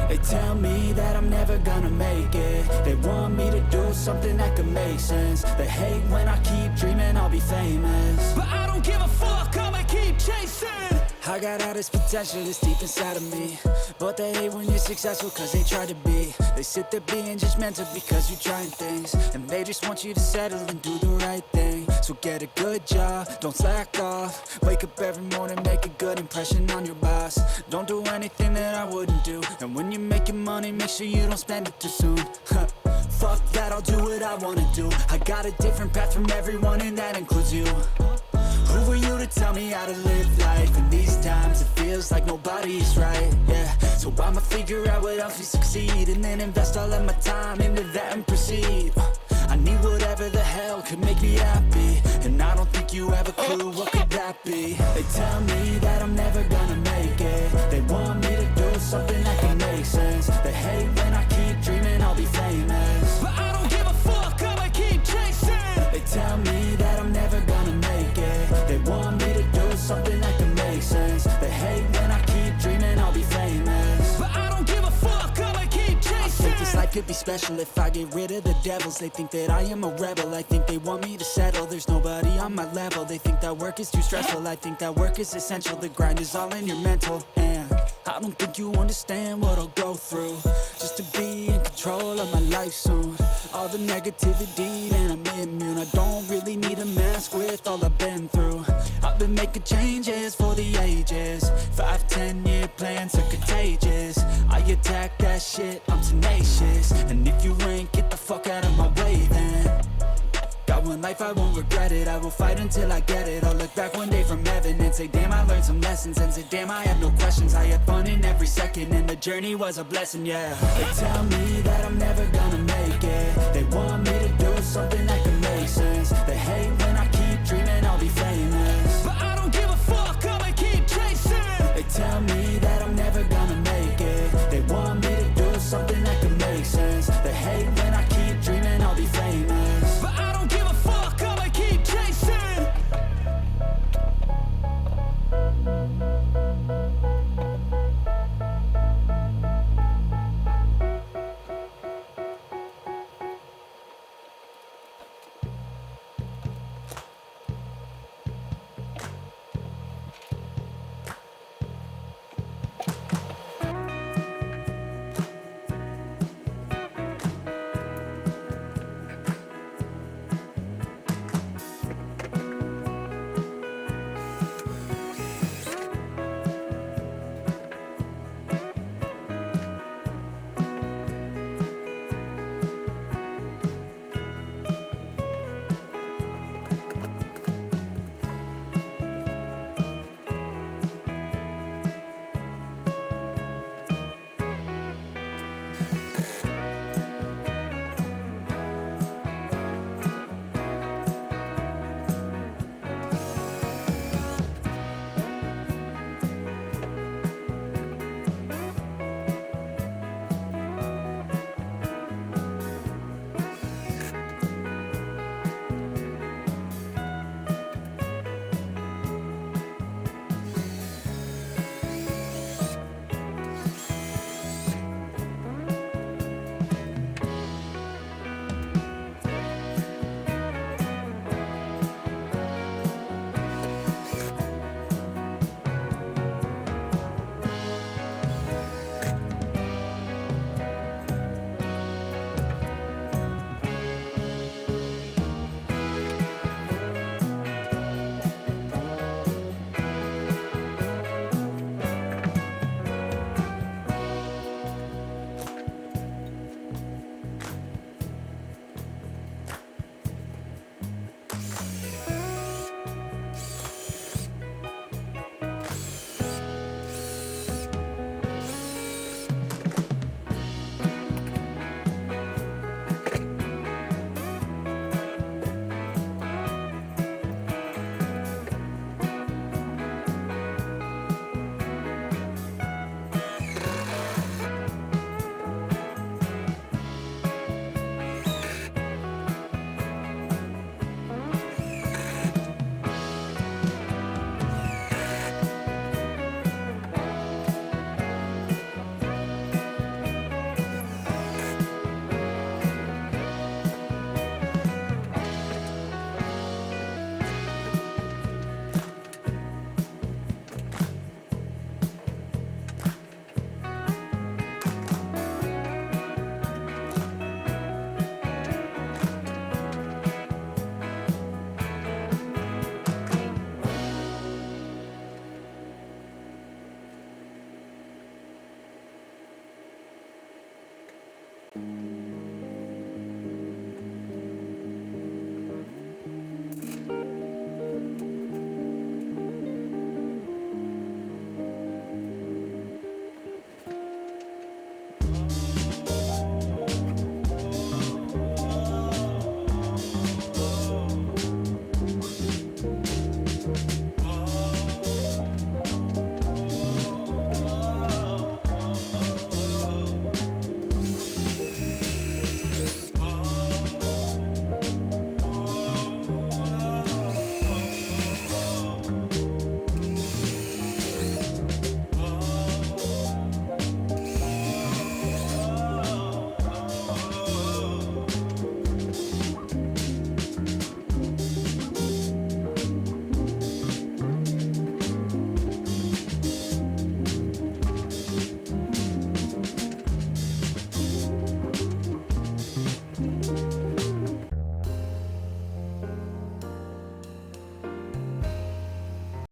They tell me that I'm never gonna make it. They want me to do something that could make sense. They hate when I keep dreaming I'll be famous, but I don't give a fuck, I'ma keep chasing. I got all this potential that's deep inside of me, but they hate when you're successful cause they try to be. They sit there being judgmental because you're trying things, and they just want you to settle and do the right thing. So get a good job, don't slack off. Wake up every morning, make a good impression on your boss. Don't do anything that I wouldn't do, and when you're making money, make sure you don't spend it too soon. Fuck that, I'll do what I wanna do. I got a different path from everyone, and that includes you. Who are you to tell me how to live life? In these times it feels like nobody's right, yeah. So I'ma figure out what else we succeed, and then invest all of my time into that and proceed. I need whatever the hell could make me happy, and I don't think you have a clue what could that be. They tell me that I'm never gonna make it. They want me to do something that can make sense. They hate when I keep dreaming I'll be famous, but I don't give a fuck, I'ma keep chasing. They tell me that I'm never gonna make it. They want me to do something that can make sense. They hate when I keep dreaming I'll be famous, but I don't give a fuck, I'ma keep chasing. I think this life could be special if I get rid of the devils. They think that I am a rebel, I think they want me to settle. There's nobody on my level, they think that work is too stressful. I think that work is essential, the grind is all in your mental. And I don't think you understand what I'll go through just to be in control of my life soon. All the negativity and I'm immune. I don't really need a mask with all I've been through. I've been making changes for the ages. 5-10 year plans are contagious. I attack that shit, I'm tenacious. And if you ain't, get the fuck out of my way then. Got one life, I won't regret it. I will fight until I get it. I'll look back one day from heaven and say, damn, I learned some lessons. And say, damn, I had no questions. I had fun in every second, and the journey was a blessing, yeah. They tell me that I'm never gonna make it. They want me to do something that can make sense. They hate when I keep dreaming I'll be famous, but I don't give a fuck, I'ma keep chasing. They tell me that I'm never gonna make it. They want me to do something that can make sense. They hate when I keep dreaming I'll be famous, but I don't give a fuck, I'ma keep chasing.「